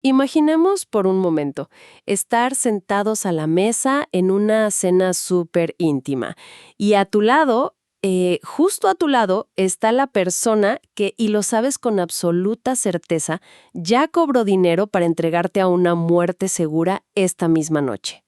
Imaginemos por un momento estar sentados a la mesa en una cena súper íntima y a tu lado, justo a tu lado, está la persona que, y lo sabes con absoluta certeza, ya cobró dinero para entregarte a una muerte segura esta misma noche.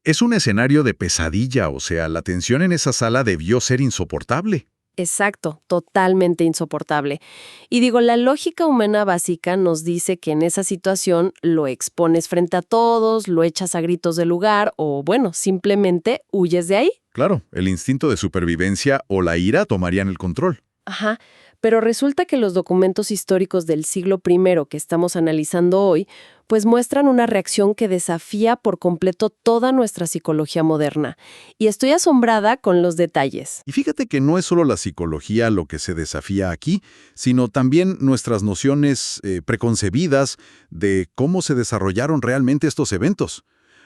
Es un escenario de pesadilla, o sea, la tensión en esa sala debió ser insoportable. Exacto, totalmente insoportable. Y digo, la lógica humana básica nos dice que en esa situación lo expones frente a todos, lo echas a gritos del lugar o, bueno, simplemente huyes de ahí. Claro, el instinto de supervivencia o la ira tomarían el control. Ajá, pero resulta que los documentos históricos del siglo I que estamos analizando hoy, pues muestran una reacción que desafía por completo toda nuestra psicología moderna. Y estoy asombrada con los detalles. Y fíjate que no es solo la psicología lo que se desafía aquí, sino también nuestras nociones preconcebidas de cómo se desarrollaron realmente estos eventos.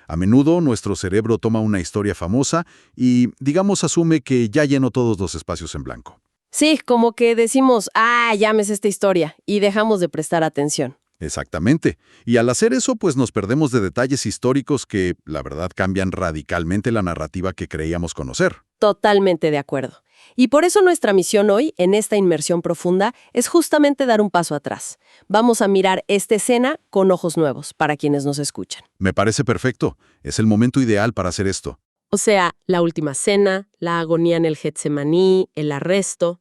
A menudo nuestro cerebro toma una historia famosa y, digamos, asume que ya llenó todos los espacios en blanco. Sí, como que decimos, llames esta historia, y dejamos de prestar atención. Exactamente. Y al hacer eso, pues nos perdemos de detalles históricos que, la verdad, cambian radicalmente la narrativa que creíamos conocer. Totalmente de acuerdo. Y por eso nuestra misión hoy, en esta inmersión profunda, es justamente dar un paso atrás. Vamos a mirar esta escena con ojos nuevos, para quienes nos escuchan. Me parece perfecto. Es el momento ideal para hacer esto. O sea, la última cena, la agonía en el Getsemaní, el arresto.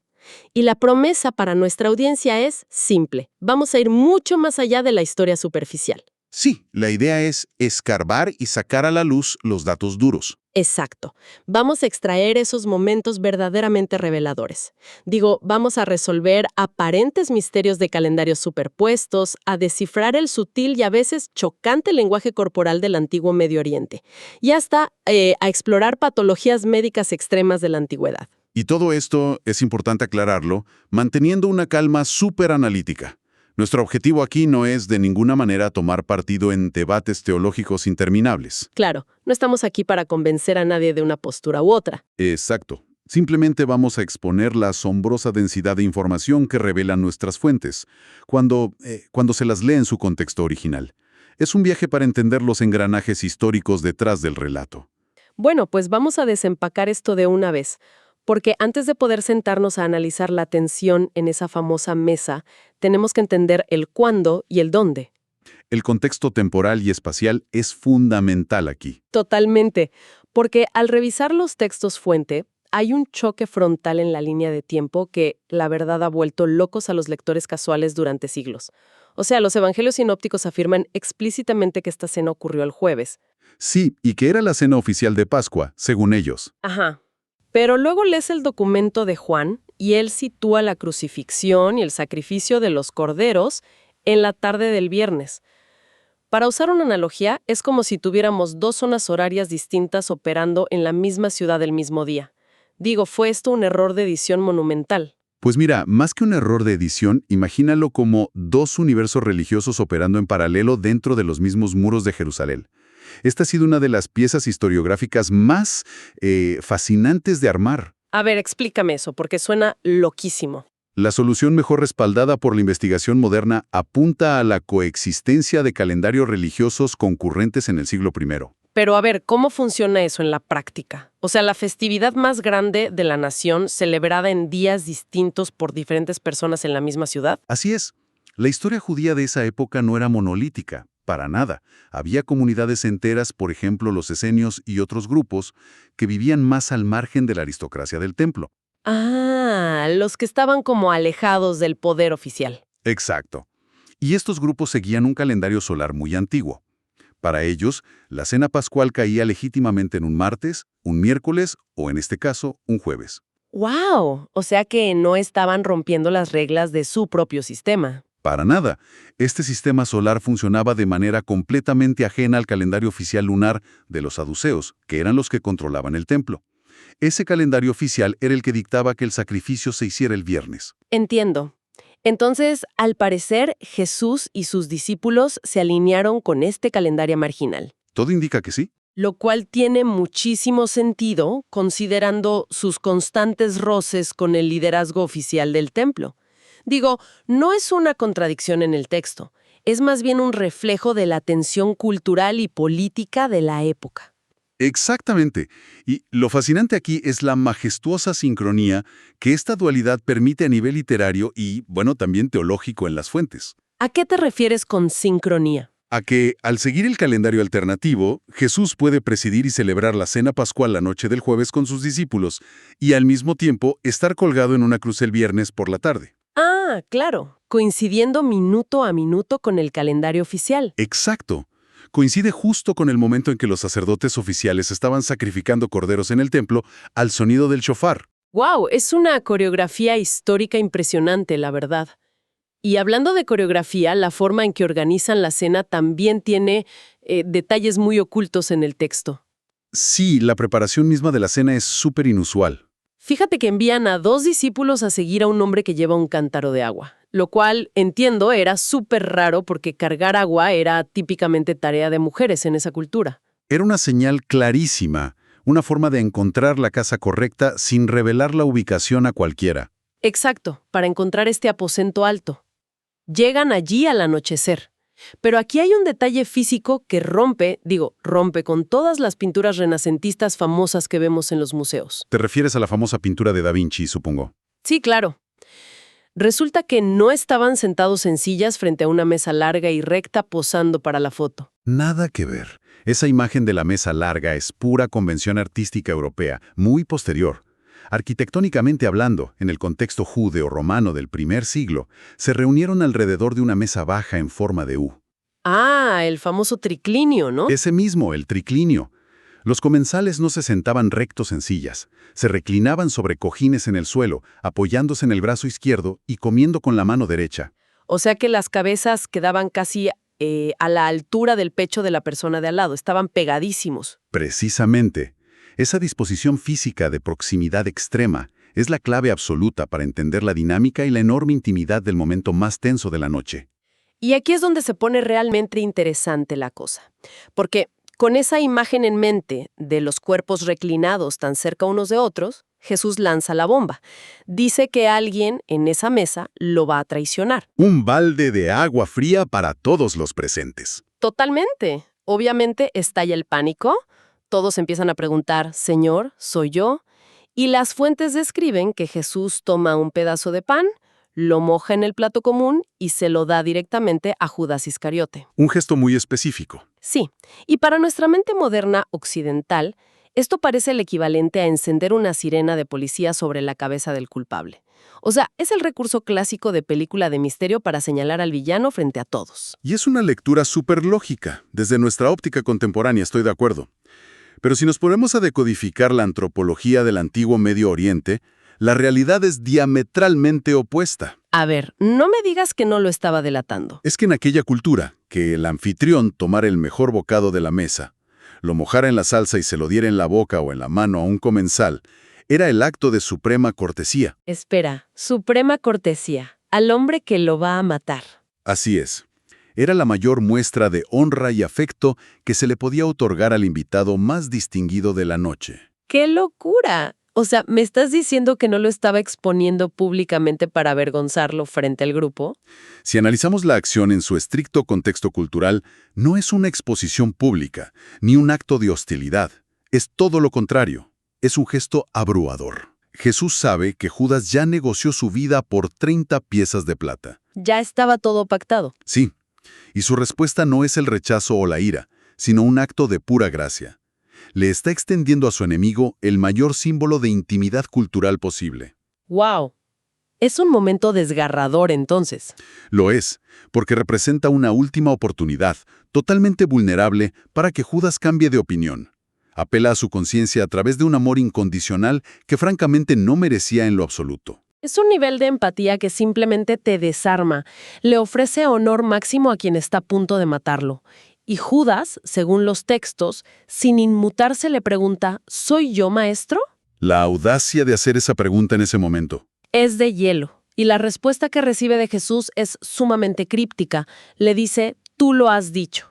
Y la promesa para nuestra audiencia es simple. Vamos a ir mucho más allá de la historia superficial. Sí, la idea es escarbar y sacar a la luz los datos duros. Exacto. Vamos a extraer esos momentos verdaderamente reveladores. Digo, vamos a resolver aparentes misterios de calendarios superpuestos, a descifrar el sutil y a veces chocante lenguaje corporal del antiguo Medio Oriente, y hasta a explorar patologías médicas extremas de la antigüedad. Y todo esto, es importante aclararlo, manteniendo una calma súper analítica. Nuestro objetivo aquí no es de ninguna manera tomar partido en debates teológicos interminables. Claro, no estamos aquí para convencer a nadie de una postura u otra. Exacto. Simplemente vamos a exponer la asombrosa densidad de información que revelan nuestras fuentes, cuando se las lee en su contexto original. Es un viaje para entender los engranajes históricos detrás del relato. Bueno, pues vamos a desempacar esto de una vez. Porque antes de poder sentarnos a analizar la tensión en esa famosa mesa, tenemos que entender el cuándo y el dónde. El contexto temporal y espacial es fundamental aquí. Totalmente, porque al revisar los textos fuente, hay un choque frontal en la línea de tiempo que, la verdad, ha vuelto locos a los lectores casuales durante siglos. O sea, los evangelios sinópticos afirman explícitamente que esta cena ocurrió el jueves. Sí, y que era la cena oficial de Pascua, según ellos. Ajá. Pero luego lees el documento de Juan y él sitúa la crucifixión y el sacrificio de los corderos en la tarde del viernes. Para usar una analogía, es como si tuviéramos dos zonas horarias distintas operando en la misma ciudad el mismo día. Digo, fue esto un error de edición monumental. Pues mira, más que un error de edición, imagínalo como dos universos religiosos operando en paralelo dentro de los mismos muros de Jerusalén. Esta ha sido una de las piezas historiográficas más fascinantes de armar. A ver, explícame eso, porque suena loquísimo. La solución mejor respaldada por la investigación moderna apunta a la coexistencia de calendarios religiosos concurrentes en el siglo I. Pero a ver, ¿cómo funciona eso en la práctica? O sea, la festividad más grande de la nación, celebrada en días distintos por diferentes personas en la misma ciudad. Así es. La historia judía de esa época no era monolítica, para nada. Había comunidades enteras, por ejemplo los esenios y otros grupos, que vivían más al margen de la aristocracia del templo. Los que estaban como alejados del poder oficial. Exacto. Y estos grupos seguían un calendario solar muy antiguo. Para ellos, la cena pascual caía legítimamente en un martes, un miércoles o, en este caso, un jueves. ¡Wow! O sea que no estaban rompiendo las reglas de su propio sistema. Para nada. Este sistema solar funcionaba de manera completamente ajena al calendario oficial lunar de los saduceos, que eran los que controlaban el templo. Ese calendario oficial era el que dictaba que el sacrificio se hiciera el viernes. Entiendo. Entonces, al parecer, Jesús y sus discípulos se alinearon con este calendario marginal. Todo indica que sí. Lo cual tiene muchísimo sentido considerando sus constantes roces con el liderazgo oficial del templo. Digo, no es una contradicción en el texto. es más bien un reflejo de la tensión cultural y política de la época. Exactamente. Y lo fascinante aquí es la majestuosa sincronía que esta dualidad permite a nivel literario y, bueno, también teológico en las fuentes. ¿A qué te refieres con sincronía? A que, al seguir el calendario alternativo, Jesús puede presidir y celebrar la cena pascual la noche del jueves con sus discípulos y al mismo tiempo estar colgado en una cruz el viernes por la tarde. Ah, claro, coincidiendo minuto a minuto con el calendario oficial. Exacto. Coincide justo con el momento en que los sacerdotes oficiales estaban sacrificando corderos en el templo al sonido del shofar. ¡Wow! Es una coreografía histórica impresionante, la verdad. Y hablando de coreografía, la forma en que organizan la cena también tiene detalles muy ocultos en el texto. Sí, la preparación misma de la cena es súper inusual. Fíjate que envían a 2 discípulos a seguir a un hombre que lleva un cántaro de agua, lo cual, entiendo, era súper raro porque cargar agua era típicamente tarea de mujeres en esa cultura. Era una señal clarísima, una forma de encontrar la casa correcta sin revelar la ubicación a cualquiera. Exacto, para encontrar este aposento alto. Llegan allí al anochecer. Pero aquí hay un detalle físico que rompe con todas las pinturas renacentistas famosas que vemos en los museos. Te refieres a la famosa pintura de Da Vinci, supongo. Sí, claro. Resulta que no estaban sentados en sillas frente a una mesa larga y recta posando para la foto. Nada que ver. Esa imagen de la mesa larga es pura convención artística europea, muy posterior. Arquitectónicamente hablando, en el contexto judeo-romano del primer siglo, se reunieron alrededor de una mesa baja en forma de U. Ah, el famoso triclinio, ¿no? Ese mismo, el triclinio. Los comensales no se sentaban rectos en sillas, se reclinaban sobre cojines en el suelo, apoyándose en el brazo izquierdo y comiendo con la mano derecha. O sea que las cabezas quedaban casi a la altura del pecho de la persona de al lado, estaban pegadísimos. Precisamente, esa disposición física de proximidad extrema es la clave absoluta para entender la dinámica y la enorme intimidad del momento más tenso de la noche. Y aquí es donde se pone realmente interesante la cosa. Porque con esa imagen en mente de los cuerpos reclinados tan cerca unos de otros, Jesús lanza la bomba. Dice que alguien en esa mesa lo va a traicionar. Un balde de agua fría para todos los presentes. Totalmente. Obviamente estalla el pánico. Todos empiezan a preguntar, Señor, ¿soy yo? Y las fuentes describen que Jesús toma un pedazo de pan, lo moja en el plato común y se lo da directamente a Judas Iscariote. Un gesto muy específico. Sí, y para nuestra mente moderna occidental, esto parece el equivalente a encender una sirena de policía sobre la cabeza del culpable. O sea, es el recurso clásico de película de misterio para señalar al villano frente a todos. Y es una lectura súper lógica. Desde nuestra óptica contemporánea estoy de acuerdo. Pero si nos ponemos a decodificar la antropología del antiguo Medio Oriente, la realidad es diametralmente opuesta. A ver, no me digas que no lo estaba delatando. Es que en aquella cultura, que el anfitrión tomara el mejor bocado de la mesa, lo mojara en la salsa y se lo diera en la boca o en la mano a un comensal, era el acto de suprema cortesía. Espera, suprema cortesía, al hombre que lo va a matar. Así es. Era la mayor muestra de honra y afecto que se le podía otorgar al invitado más distinguido de la noche. ¡Qué locura! O sea, ¿me estás diciendo que no lo estaba exponiendo públicamente para avergonzarlo frente al grupo? Si analizamos la acción en su estricto contexto cultural, no es una exposición pública, ni un acto de hostilidad. Es todo lo contrario. Es un gesto abrumador. Jesús sabe que Judas ya negoció su vida por 30 piezas de plata. Ya estaba todo pactado. Sí, y su respuesta no es el rechazo o la ira, sino un acto de pura gracia. Le está extendiendo a su enemigo el mayor símbolo de intimidad cultural posible. ¡Wow! Es un momento desgarrador, entonces. Lo es, porque representa una última oportunidad, totalmente vulnerable, para que Judas cambie de opinión. Apela a su conciencia a través de un amor incondicional que francamente no merecía en lo absoluto. Es un nivel de empatía que simplemente te desarma. Le ofrece honor máximo a quien está a punto de matarlo. Y Judas, según los textos, sin inmutarse le pregunta, ¿soy yo, maestro? La audacia de hacer esa pregunta en ese momento. Es de hielo. Y la respuesta que recibe de Jesús es sumamente críptica. Le dice, tú lo has dicho.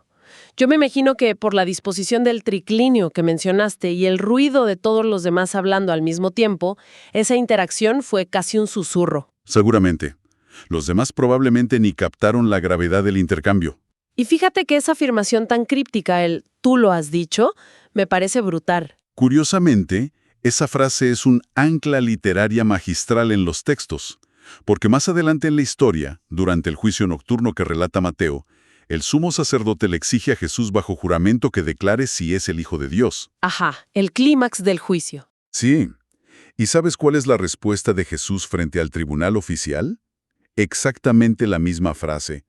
Yo me imagino que por la disposición del triclinio que mencionaste y el ruido de todos los demás hablando al mismo tiempo, esa interacción fue casi un susurro. Seguramente. Los demás probablemente ni captaron la gravedad del intercambio. Y fíjate que esa afirmación tan críptica, el "tú lo has dicho", me parece brutal. Curiosamente, esa frase es un ancla literaria magistral en los textos, porque más adelante en la historia, durante el juicio nocturno que relata Mateo, el sumo sacerdote le exige a Jesús bajo juramento que declare si es el Hijo de Dios. Ajá, el clímax del juicio. Sí. ¿Y sabes cuál es la respuesta de Jesús frente al tribunal oficial? Exactamente la misma frase.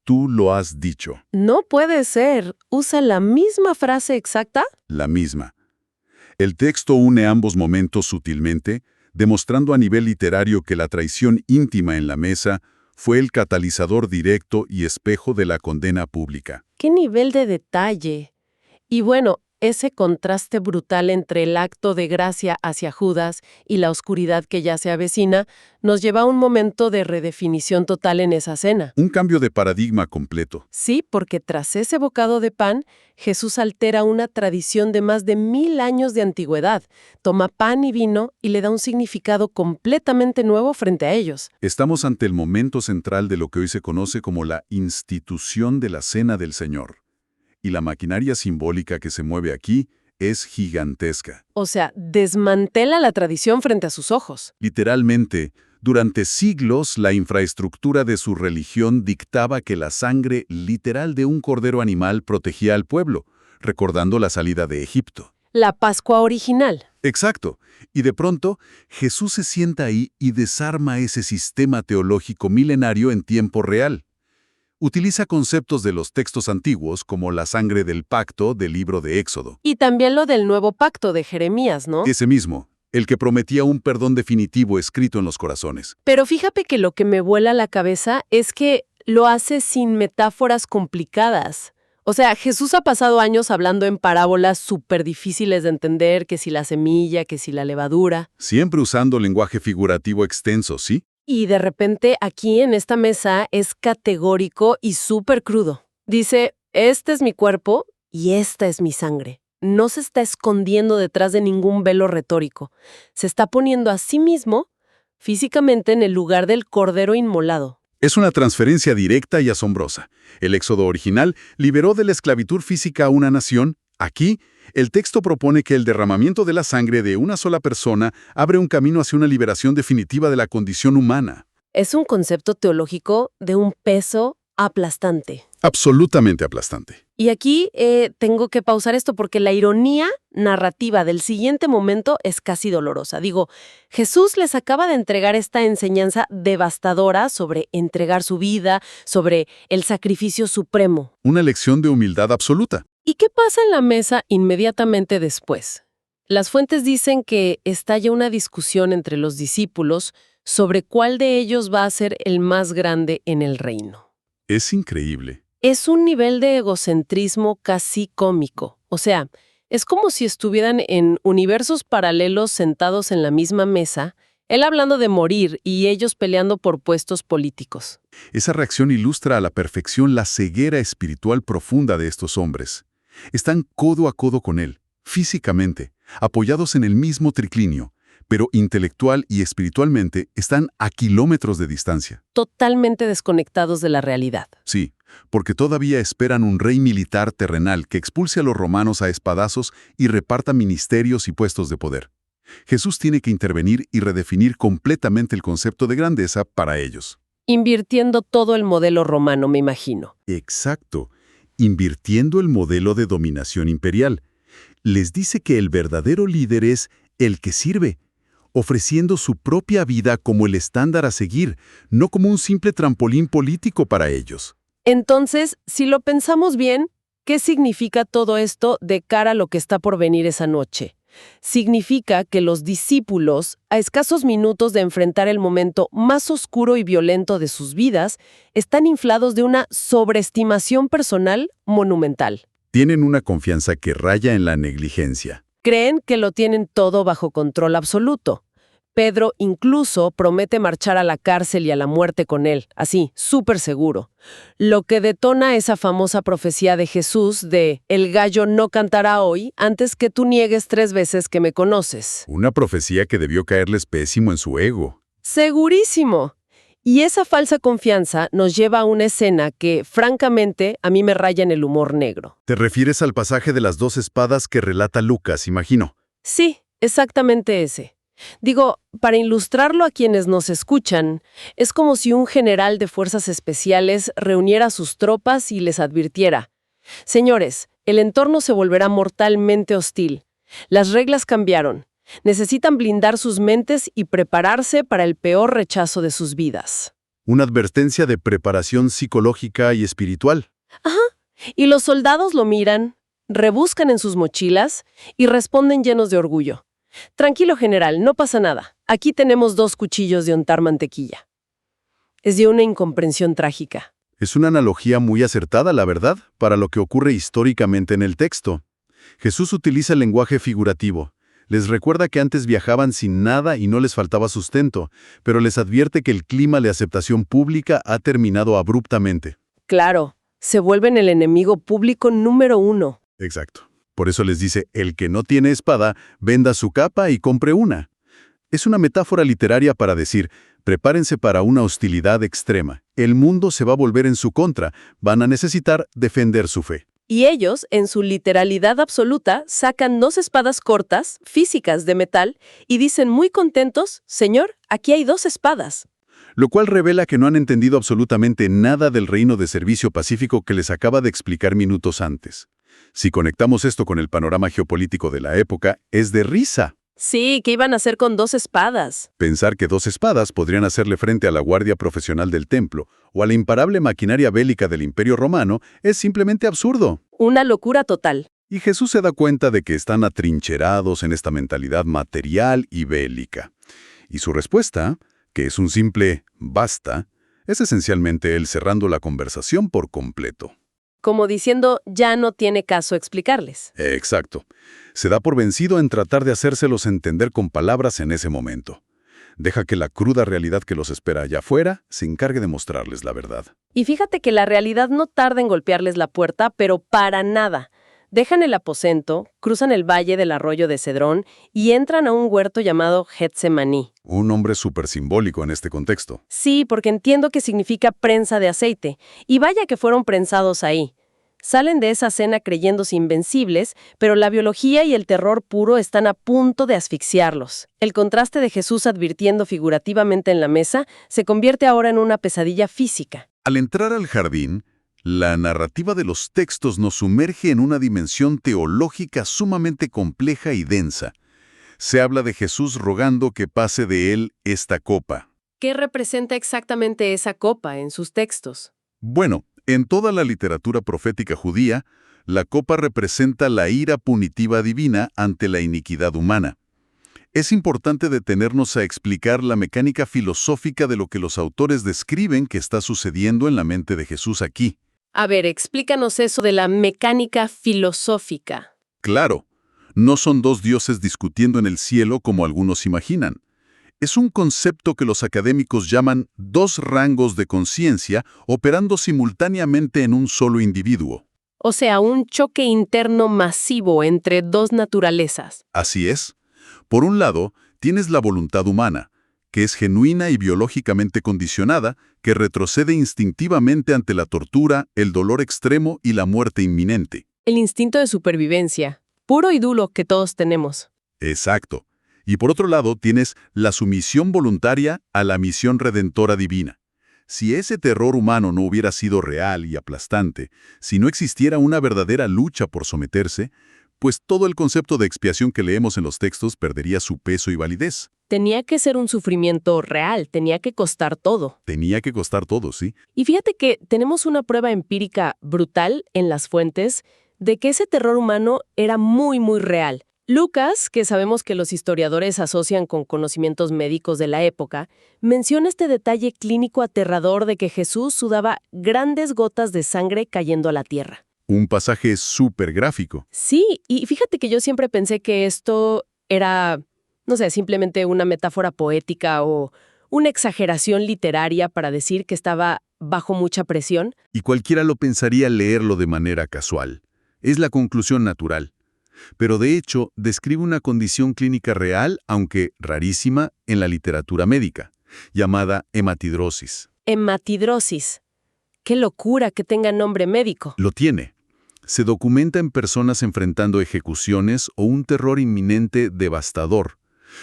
Tú lo has dicho. No puede ser. ¿Usa la misma frase exacta? La misma. El texto une ambos momentos sutilmente, demostrando a nivel literario que la traición íntima en la mesa fue el catalizador directo y espejo de la condena pública. ¡Qué nivel de detalle! Y bueno, ese contraste brutal entre el acto de gracia hacia Judas y la oscuridad que ya se avecina nos lleva a un momento de redefinición total en esa cena. Un cambio de paradigma completo. Sí, porque tras ese bocado de pan, Jesús altera una tradición de más de 1000 años de antigüedad, toma pan y vino y le da un significado completamente nuevo frente a ellos. Estamos ante el momento central de lo que hoy se conoce como la institución de la Cena del Señor. Y la maquinaria simbólica que se mueve aquí es gigantesca. O sea, desmantela la tradición frente a sus ojos. Literalmente, durante siglos la infraestructura de su religión dictaba que la sangre literal de un cordero animal protegía al pueblo, recordando la salida de Egipto. La Pascua original. Exacto. Y de pronto, Jesús se sienta ahí y desarma ese sistema teológico milenario en tiempo real. Utiliza conceptos de los textos antiguos como la sangre del pacto del libro de Éxodo. Y también lo del nuevo pacto de Jeremías, ¿no? Ese mismo, el que prometía un perdón definitivo escrito en los corazones. Pero fíjate que lo que me vuela la cabeza es que lo hace sin metáforas complicadas. O sea, Jesús ha pasado años hablando en parábolas súper difíciles de entender, que si la semilla, que si la levadura. Siempre usando lenguaje figurativo extenso, ¿sí? Y de repente aquí en esta mesa es categórico y súper crudo. Dice, este es mi cuerpo y esta es mi sangre. No se está escondiendo detrás de ningún velo retórico. Se está poniendo a sí mismo físicamente en el lugar del cordero inmolado. Es una transferencia directa y asombrosa. El Éxodo original liberó de la esclavitud física a una nación. Aquí, el texto propone que el derramamiento de la sangre de una sola persona abre un camino hacia una liberación definitiva de la condición humana. Es un concepto teológico de un peso aplastante. Absolutamente aplastante. Y aquí tengo que pausar esto porque la ironía narrativa del siguiente momento es casi dolorosa. Digo, Jesús les acaba de entregar esta enseñanza devastadora sobre entregar su vida, sobre el sacrificio supremo. Una lección de humildad absoluta. ¿Y qué pasa en la mesa inmediatamente después? Las fuentes dicen que estalla una discusión entre los discípulos sobre cuál de ellos va a ser el más grande en el reino. Es increíble. Es un nivel de egocentrismo casi cómico. O sea, es como si estuvieran en universos paralelos sentados en la misma mesa, él hablando de morir y ellos peleando por puestos políticos. Esa reacción ilustra a la perfección la ceguera espiritual profunda de estos hombres. Están codo a codo con él, físicamente, apoyados en el mismo triclinio, pero intelectual y espiritualmente están a kilómetros de distancia. Totalmente desconectados de la realidad. Sí, porque todavía esperan un rey militar terrenal que expulse a los romanos a espadazos y reparta ministerios y puestos de poder. Jesús tiene que intervenir y redefinir completamente el concepto de grandeza para ellos. Invirtiendo todo el modelo romano, me imagino. Exacto, invirtiendo el modelo de dominación imperial. Les dice que el verdadero líder es el que sirve, ofreciendo su propia vida como el estándar a seguir, no como un simple trampolín político para ellos. Entonces, si lo pensamos bien, ¿qué significa todo esto de cara a lo que está por venir esa noche? Significa que los discípulos, a escasos minutos de enfrentar el momento más oscuro y violento de sus vidas, están inflados de una sobreestimación personal monumental. Tienen una confianza que raya en la negligencia. Creen que lo tienen todo bajo control absoluto. Pedro incluso promete marchar a la cárcel y a la muerte con él, así, súper seguro. Lo que detona esa famosa profecía de Jesús de «El gallo no cantará hoy antes que tú niegues 3 veces que me conoces». Una profecía que debió caerles pésimo en su ego. ¡Segurísimo! Y esa falsa confianza nos lleva a una escena que, francamente, a mí me raya en el humor negro. Te refieres al pasaje de las 2 espadas que relata Lucas, imagino. Sí, exactamente ese. Digo, para ilustrarlo a quienes nos escuchan, es como si un general de fuerzas especiales reuniera a sus tropas y les advirtiera: señores, el entorno se volverá mortalmente hostil. Las reglas cambiaron. Necesitan blindar sus mentes y prepararse para el peor rechazo de sus vidas. Una advertencia de preparación psicológica y espiritual. Ajá. Y los soldados lo miran, rebuscan en sus mochilas y responden llenos de orgullo: tranquilo, general, no pasa nada. Aquí tenemos 2 cuchillos de untar mantequilla. Es de una incomprensión trágica. Es una analogía muy acertada, la verdad, para lo que ocurre históricamente en el texto. Jesús utiliza el lenguaje figurativo. Les recuerda que antes viajaban sin nada y no les faltaba sustento, pero les advierte que el clima de aceptación pública ha terminado abruptamente. Claro, se vuelven el enemigo público número 1. Exacto. Por eso les dice, el que no tiene espada, venda su capa y compre una. Es una metáfora literaria para decir, prepárense para una hostilidad extrema. El mundo se va a volver en su contra, van a necesitar defender su fe. Y ellos, en su literalidad absoluta, sacan 2 espadas cortas, físicas de metal, y dicen muy contentos: señor, aquí hay 2 espadas. Lo cual revela que no han entendido absolutamente nada del reino de servicio pacífico que les acaba de explicar minutos antes. Si conectamos esto con el panorama geopolítico de la época, es de risa. Sí, ¿qué iban a hacer con 2 espadas? Pensar que 2 espadas podrían hacerle frente a la guardia profesional del templo o a la imparable maquinaria bélica del Imperio Romano es simplemente absurdo. Una locura total. Y Jesús se da cuenta de que están atrincherados en esta mentalidad material y bélica. Y su respuesta, que es un simple «basta», es esencialmente él cerrando la conversación por completo. Como diciendo, ya no tiene caso explicarles. Exacto. Se da por vencido en tratar de hacérselos entender con palabras en ese momento. Deja que la cruda realidad que los espera allá afuera se encargue de mostrarles la verdad. Y fíjate que la realidad no tarda en golpearles la puerta, pero para nada. Dejan el aposento, cruzan el valle del arroyo de Cedrón y entran a un huerto llamado Getsemaní. Un nombre súper simbólico en este contexto. Sí, porque entiendo que significa prensa de aceite. Y vaya que fueron prensados ahí. Salen de esa cena creyéndose invencibles, pero la biología y el terror puro están a punto de asfixiarlos. El contraste de Jesús advirtiendo figurativamente en la mesa se convierte ahora en una pesadilla física. Al entrar al jardín, la narrativa de los textos nos sumerge en una dimensión teológica sumamente compleja y densa. Se habla de Jesús rogando que pase de él esta copa. ¿Qué representa exactamente esa copa en sus textos? Bueno, en toda la literatura profética judía, la copa representa la ira punitiva divina ante la iniquidad humana. Es importante detenernos a explicar la mecánica filosófica de lo que los autores describen que está sucediendo en la mente de Jesús aquí. A ver, explícanos eso de la mecánica filosófica. Claro, no son 2 dioses discutiendo en el cielo como algunos imaginan. Es un concepto que los académicos llaman 2 rangos de conciencia operando simultáneamente en un solo individuo. O sea, un choque interno masivo entre 2 naturalezas. Así es. Por un lado, tienes la voluntad humana, que es genuina y biológicamente condicionada, que retrocede instintivamente ante la tortura, el dolor extremo y la muerte inminente. El instinto de supervivencia, puro y duro que todos tenemos. Exacto. Y por otro lado, tienes la sumisión voluntaria a la misión redentora divina. Si ese terror humano no hubiera sido real y aplastante, si no existiera una verdadera lucha por someterse, pues todo el concepto de expiación que leemos en los textos perdería su peso y validez. Tenía que ser un sufrimiento real, tenía que costar todo. Tenía que costar todo, sí. Y fíjate que tenemos una prueba empírica brutal en las fuentes de que ese terror humano era muy, muy real. Lucas, que sabemos que los historiadores asocian con conocimientos médicos de la época, menciona este detalle clínico aterrador de que Jesús sudaba grandes gotas de sangre cayendo a la tierra. Un pasaje súper gráfico. Sí, y fíjate que yo siempre pensé que esto era, no sé, simplemente una metáfora poética o una exageración literaria para decir que estaba bajo mucha presión. Y cualquiera lo pensaría al leerlo de manera casual. Es la conclusión natural. Pero de hecho, describe una condición clínica real, aunque rarísima, en la literatura médica. llamada hematidrosis. Hematidrosis. ¡Qué locura que tenga nombre médico! Lo tiene. Se documenta en personas enfrentando ejecuciones o un terror inminente devastador,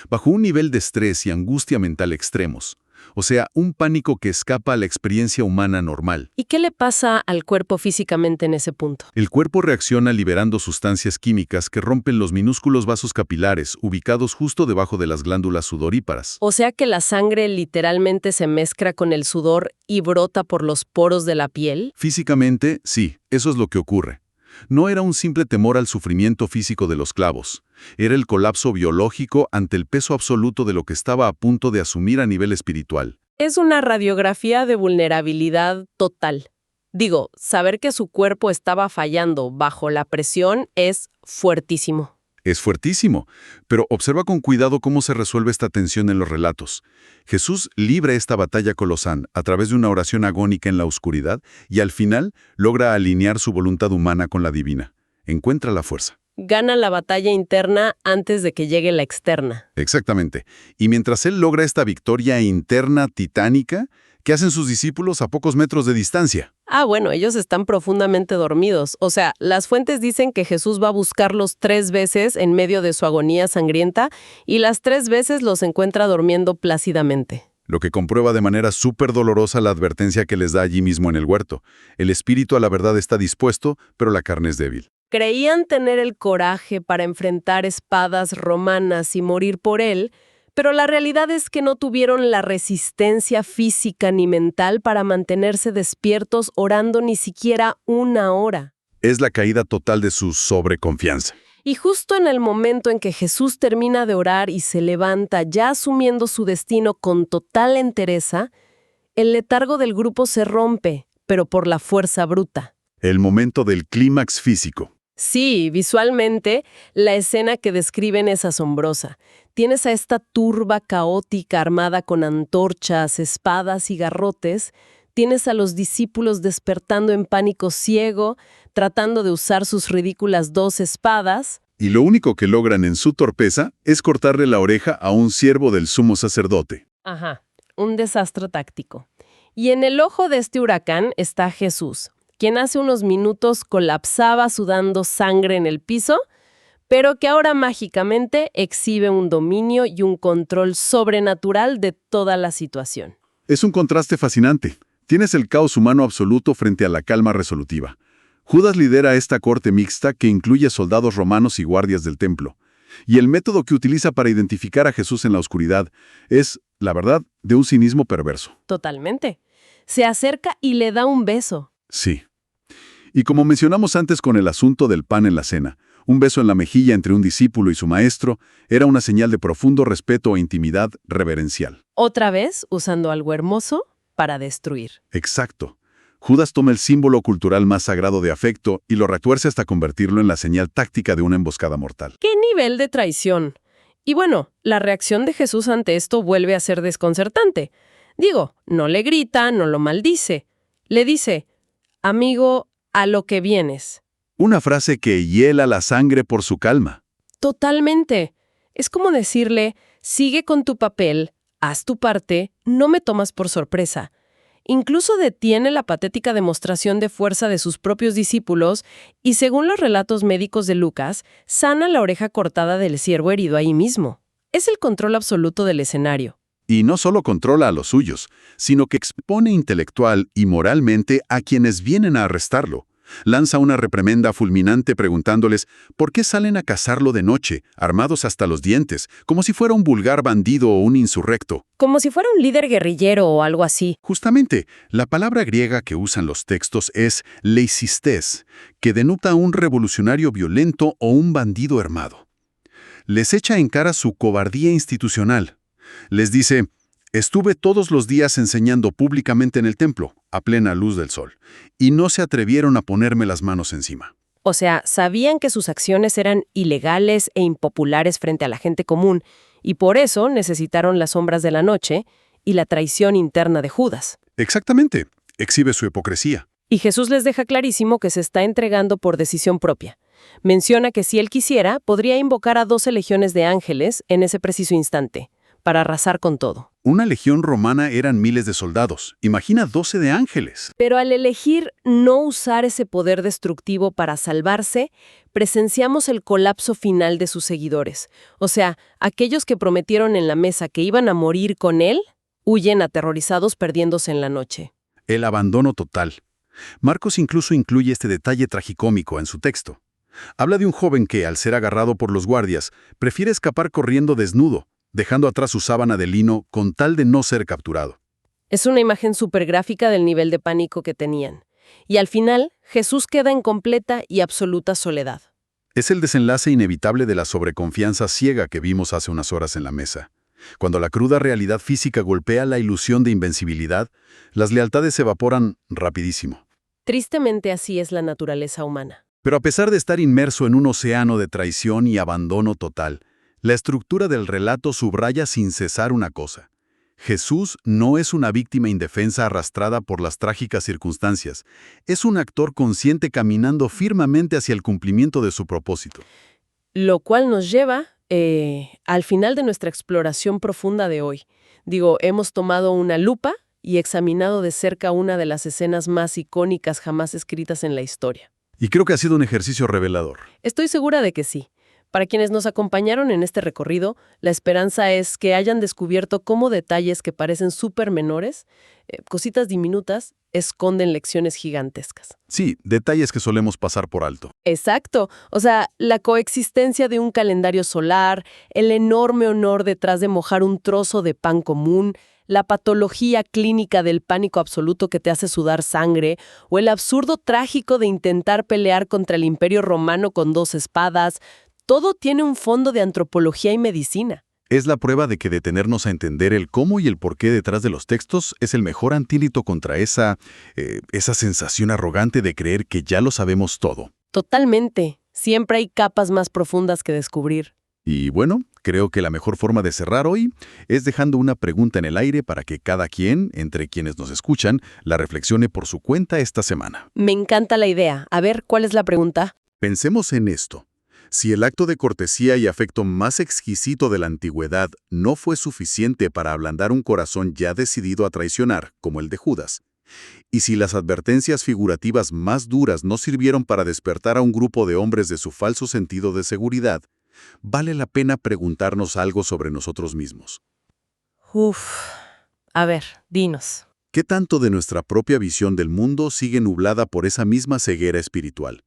bajo un nivel de estrés y angustia mental extremos. O sea, un pánico que escapa a la experiencia humana normal. ¿Y qué le pasa al cuerpo físicamente en ese punto? El cuerpo reacciona liberando sustancias químicas que rompen los minúsculos vasos capilares ubicados justo debajo de las glándulas sudoríparas. O sea que la sangre literalmente se mezcla con el sudor y brota por los poros de la piel. Físicamente, sí, eso es lo que ocurre. No era un simple temor al sufrimiento físico de los clavos. Era el colapso biológico ante el peso absoluto de lo que estaba a punto de asumir a nivel espiritual. Es una radiografía de vulnerabilidad total. Digo, saber que su cuerpo estaba fallando bajo la presión es fuertísimo. Es fuertísimo, pero observa con cuidado cómo se resuelve esta tensión en los relatos. Jesús libra esta batalla colosal a través de una oración agónica en la oscuridad y al final logra alinear su voluntad humana con la divina. Encuentra la fuerza. Gana la batalla interna antes de que llegue la externa. Exactamente. Y mientras él logra esta victoria interna titánica, ¿qué hacen sus discípulos a pocos metros de distancia? Bueno, ellos están profundamente dormidos. O sea, las fuentes dicen que Jesús va a buscarlos 3 veces en medio de su agonía sangrienta y las 3 veces los encuentra durmiendo plácidamente. Lo que comprueba de manera súper dolorosa la advertencia que les da allí mismo en el huerto. El espíritu a la verdad está dispuesto, pero la carne es débil. Creían tener el coraje para enfrentar espadas romanas y morir por él, pero la realidad es que no tuvieron la resistencia física ni mental para mantenerse despiertos orando ni siquiera 1 hora. Es la caída total de su sobreconfianza. Y justo en el momento en que Jesús termina de orar y se levanta, ya asumiendo su destino con total entereza, el letargo del grupo se rompe, pero por la fuerza bruta. El momento del clímax físico. Sí, visualmente, la escena que describen es asombrosa. Tienes a esta turba caótica armada con antorchas, espadas y garrotes. Tienes a los discípulos despertando en pánico ciego, tratando de usar sus ridículas 2 espadas. Y lo único que logran en su torpeza es cortarle la oreja a un siervo del sumo sacerdote. Un desastre táctico. Y en el ojo de este huracán está Jesús, quien hace unos minutos colapsaba sudando sangre en el piso, pero que ahora mágicamente exhibe un dominio y un control sobrenatural de toda la situación. Es un contraste fascinante. Tienes el caos humano absoluto frente a la calma resolutiva. Judas lidera esta corte mixta que incluye soldados romanos y guardias del templo. Y el método que utiliza para identificar a Jesús en la oscuridad es, la verdad, de un cinismo perverso. Totalmente. Se acerca y le da un beso. Sí. Y como mencionamos antes con el asunto del pan en la cena, un beso en la mejilla entre un discípulo y su maestro era una señal de profundo respeto e intimidad reverencial. Otra vez, usando algo hermoso para destruir. Exacto. Judas toma el símbolo cultural más sagrado de afecto y lo retuerce hasta convertirlo en la señal táctica de una emboscada mortal. ¡Qué nivel de traición! Y bueno, la reacción de Jesús ante esto vuelve a ser desconcertante. Digo, no le grita, no lo maldice. Le dice, amigo, a lo que vienes. Una frase que hiela la sangre por su calma. Totalmente. Es como decirle, sigue con tu papel, haz tu parte, no me tomas por sorpresa. Incluso detiene la patética demostración de fuerza de sus propios discípulos y, según los relatos médicos de Lucas, sana la oreja cortada del siervo herido ahí mismo. Es el control absoluto del escenario. Y no solo controla a los suyos, sino que expone intelectual y moralmente a quienes vienen a arrestarlo. Lanza una reprimenda fulminante preguntándoles por qué salen a cazarlo de noche, armados hasta los dientes, como si fuera un vulgar bandido o un insurrecto. Como si fuera un líder guerrillero o algo así. Justamente, la palabra griega que usan los textos es leisistes, que denota un revolucionario violento o un bandido armado. Les echa en cara su cobardía institucional. Les dice, estuve todos los días enseñando públicamente en el templo, a plena luz del sol, y no se atrevieron a ponerme las manos encima. O sea, sabían que sus acciones eran ilegales e impopulares frente a la gente común, y por eso necesitaron las sombras de la noche y la traición interna de Judas. Exactamente, exhibe su hipocresía. Y Jesús les deja clarísimo que se está entregando por decisión propia. Menciona que si él quisiera, podría invocar a 12 legiones de ángeles en ese preciso instante, para arrasar con todo. Una legión romana eran miles de soldados. Imagina 12 de ángeles. Pero al elegir no usar ese poder destructivo para salvarse, presenciamos el colapso final de sus seguidores. O sea, aquellos que prometieron en la mesa que iban a morir con él, huyen aterrorizados perdiéndose en la noche. El abandono total. Marcos incluso incluye este detalle tragicómico en su texto. Habla de un joven que, al ser agarrado por los guardias, prefiere escapar corriendo desnudo, dejando atrás su sábana de lino con tal de no ser capturado. Es una imagen súper gráfica del nivel de pánico que tenían. Y al final, Jesús queda en completa y absoluta soledad. Es el desenlace inevitable de la sobreconfianza ciega que vimos hace unas horas en la mesa. Cuando la cruda realidad física golpea la ilusión de invencibilidad, las lealtades se evaporan rapidísimo. Tristemente así es la naturaleza humana. Pero a pesar de estar inmerso en un océano de traición y abandono total, la estructura del relato subraya sin cesar una cosa. Jesús no es una víctima indefensa arrastrada por las trágicas circunstancias. Es un actor consciente caminando firmemente hacia el cumplimiento de su propósito. Lo cual nos lleva al final de nuestra exploración profunda de hoy. Hemos tomado una lupa y examinado de cerca una de las escenas más icónicas jamás escritas en la historia. Y creo que ha sido un ejercicio revelador. Estoy segura de que sí. Para quienes nos acompañaron en este recorrido, la esperanza es que hayan descubierto cómo detalles que parecen súper menores, cositas diminutas, esconden lecciones gigantescas. Sí, detalles que solemos pasar por alto. Exacto. O sea, la coexistencia de un calendario solar, el enorme honor detrás de mojar un trozo de pan común, la patología clínica del pánico absoluto que te hace sudar sangre, o el absurdo trágico de intentar pelear contra el Imperio Romano con 2 espadas. Todo tiene un fondo de antropología y medicina. Es la prueba de que detenernos a entender el cómo y el por qué detrás de los textos es el mejor antídoto contra esa sensación arrogante de creer que ya lo sabemos todo. Totalmente. Siempre hay capas más profundas que descubrir. Y bueno, creo que la mejor forma de cerrar hoy es dejando una pregunta en el aire para que cada quien, entre quienes nos escuchan, la reflexione por su cuenta esta semana. Me encanta la idea. A ver, ¿cuál es la pregunta? Pensemos en esto. Si el acto de cortesía y afecto más exquisito de la antigüedad no fue suficiente para ablandar un corazón ya decidido a traicionar, como el de Judas, y si las advertencias figurativas más duras no sirvieron para despertar a un grupo de hombres de su falso sentido de seguridad, vale la pena preguntarnos algo sobre nosotros mismos. A ver, dinos. ¿Qué tanto de nuestra propia visión del mundo sigue nublada por esa misma ceguera espiritual?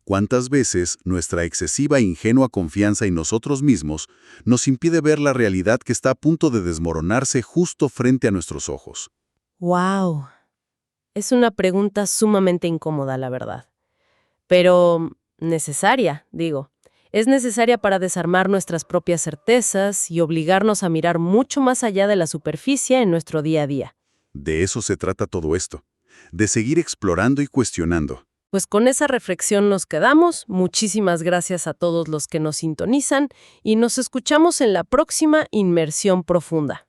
¿Cuántas veces nuestra excesiva e ingenua confianza en nosotros mismos nos impide ver la realidad que está a punto de desmoronarse justo frente a nuestros ojos? ¡Wow! Es una pregunta sumamente incómoda, la verdad. Pero necesaria, digo. Es necesaria para desarmar nuestras propias certezas y obligarnos a mirar mucho más allá de la superficie en nuestro día a día. De eso se trata todo esto, de seguir explorando y cuestionando. Pues con esa reflexión nos quedamos. Muchísimas gracias a todos los que nos sintonizan y nos escuchamos en la próxima Inmersión Profunda.